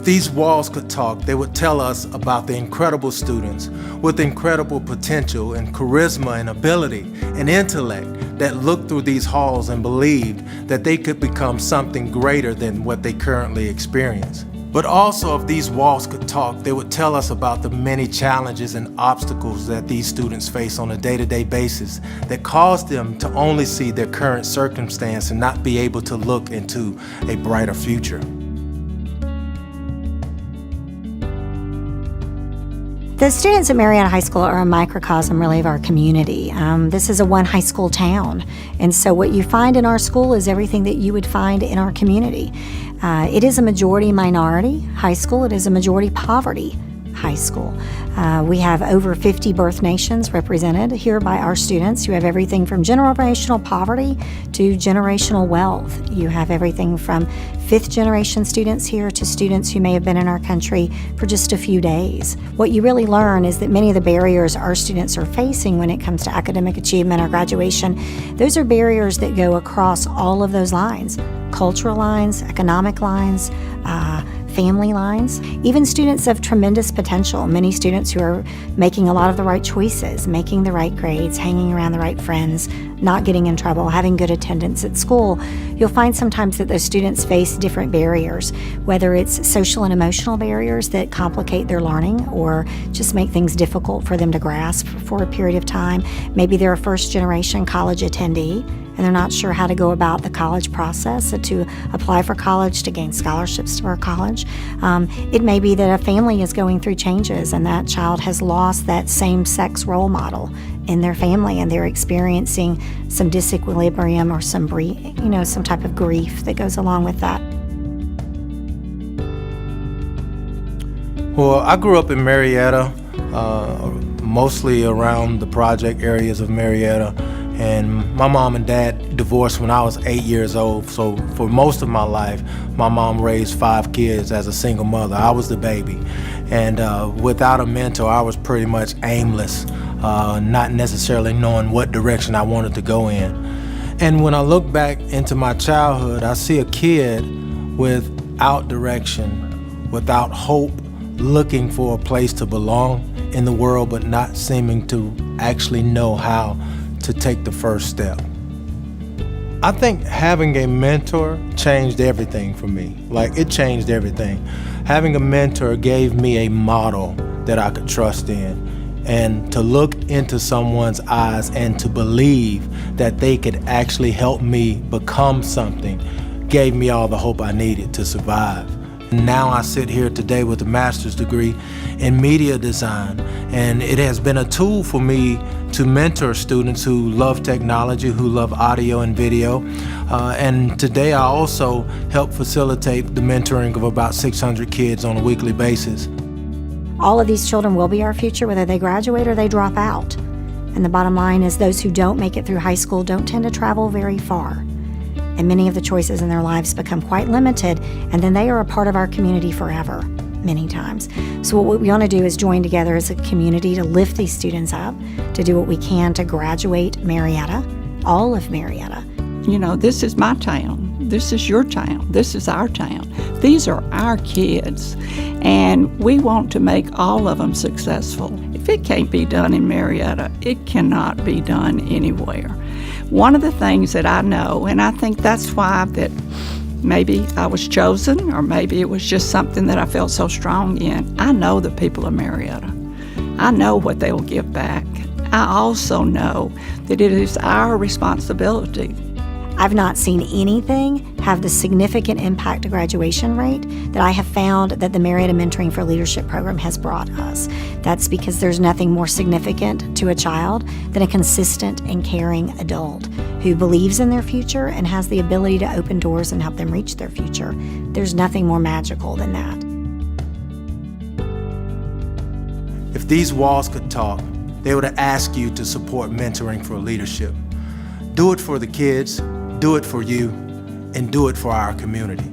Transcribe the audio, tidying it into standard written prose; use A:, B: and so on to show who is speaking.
A: these walls could talk, they would tell us about the incredible students with incredible potential and charisma and ability and intellect that looked through these halls and believed that they could become something greater than what they currently experience. But also, if these walls could talk, they would tell us about the many challenges and obstacles that these students face on a day-to-day basis that cause them to only see their current circumstance and not be able to look into a brighter future.
B: The students at Marietta High School are a microcosm, really, of our community. This is a one high school town, and so what you find in our school is everything that you would find in our community. It is a majority minority high school. It is a majority poverty high school. We have over 50 birth nations represented here by our students. You have everything from generational poverty to generational wealth. You have everything from fifth-generation students here to students who may have been in our country for just a few days. What you really learn is that many of the barriers our students are facing when it comes to academic achievement or graduation, those are barriers that go across all of those lines: cultural lines, economic lines, family lines, even students of tremendous potential. Many students who are making a lot of the right choices, making the right grades, hanging around the right friends, not getting in trouble, having good attendance at school. You'll find sometimes that those students face different barriers, whether it's social and emotional barriers that complicate their learning or just make things difficult for them to grasp for a period of time. Maybe they're a first-generation college attendee and they're not sure how to go about the college process, to apply for college, to gain scholarships for college. It may be that a family is going through changes and that child has lost that same-sex role model in their family and they're experiencing some disequilibrium or some type of grief that goes along with that.
A: Well, I grew up in Marietta, mostly around the project areas of Marietta. And my mom and dad divorced when I was 8 years old. So for most of my life, my mom raised 5 kids as a single mother. I was the baby. And without a mentor, I was pretty much aimless, not necessarily knowing what direction I wanted to go in. And when I look back into my childhood, I see a kid without direction, without hope, looking for a place to belong in the world, but not seeming to actually know how to take the first step. I think having a mentor changed everything for me. Like, it changed everything. Having a mentor gave me a model that I could trust in, and to look into someone's eyes and to believe that they could actually help me become something gave me all the hope I needed to survive. Now I sit here today with a master's degree in media design, and it has been a tool for me to mentor students who love technology, who love audio and video. And today I also help facilitate the mentoring of about 600 kids on a weekly basis.
B: All of these children will be our future, whether they graduate or they drop out. And the bottom line is those who don't make it through high school don't tend to travel very far. And many of the choices in their lives become quite limited, and then they are a part of our community forever, many times. So what we want to do is join together as a community to lift these students up, to do what we can to graduate Marietta, all of Marietta.
C: You know, this is my town. This is your town. This is our town. These are our kids, and we want to make all of them successful. If it can't be done in Marietta, it cannot be done anywhere. One of the things that I know, and I think that's why that maybe I was chosen, or maybe it was just something that I felt so strong in, I know the people of Marietta. I know what they will give back. I also know that it is our responsibility.
B: I've not seen anything have the significant impact to graduation rate that I have found that the Marietta Mentoring for Leadership program has brought us. That's because there's nothing more significant to a child than a consistent and caring adult who believes in their future and has the ability to open doors and help them reach their future. There's nothing more magical than that.
A: If these walls could talk, they would ask you to support Mentoring for Leadership. Do it for the kids, do it for you, and do it for our community.